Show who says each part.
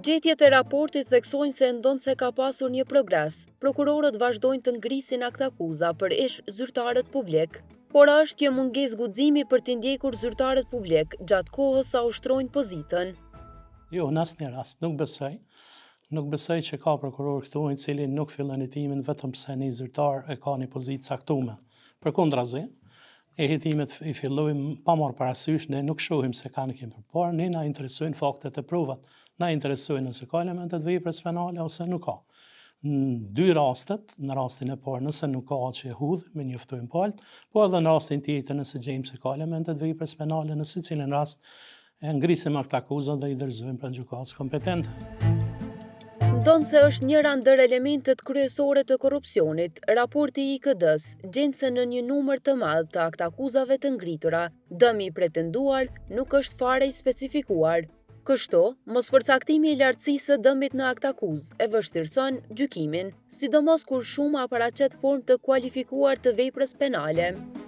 Speaker 1: Përgjetjet e raportit theksojnë se ndonë ka pasur një progres. Prokurorët vazhdojnë të ngrisin aktakuza për ish zyrtarët publik, por është kjo mungesë guximi për t'i ndjekur zyrtarët publik gjatë kohës sa ushtrojnë pozitën.
Speaker 2: Jo, në asnjë rast, nuk besoj që ka prokuror këtu i cili nuk fillon hetimin vetëm pse një zyrtar e ka një pozitë caktuar. Përkundrazi, e hetimet i fillojmë pa marrë parasysh, ne nuk shohim se kanë kemi përpara, ne na interesojnë faktet e provat, na interesojnë nëse ka elementet veprës penale ose nuk ka. Në dy rastet, në rastin e parë nëse nuk ka që e hudh, me njoftojmë palët, po edhe në rastin tjetër nëse gjejmë se ka elementet veprës penale, në secilin rast e ngrisim aktakuzën dhe i dorëzojmë për gjykatës kompetente.
Speaker 1: Ndonë se është njëra ndër elementet kryesore të korrupsionit, raporti i IKD-s gjen se në një numër të madh të aktakuzave të ngritura, dëmi i pretenduar nuk është fare i specifikuar. Kështu, mospërcaktimi i lartësisë së dëmit në aktakuzë e vështirëson gjykimin, sidomos kur shuma paraqet formë të kualifikuar të veprës penale.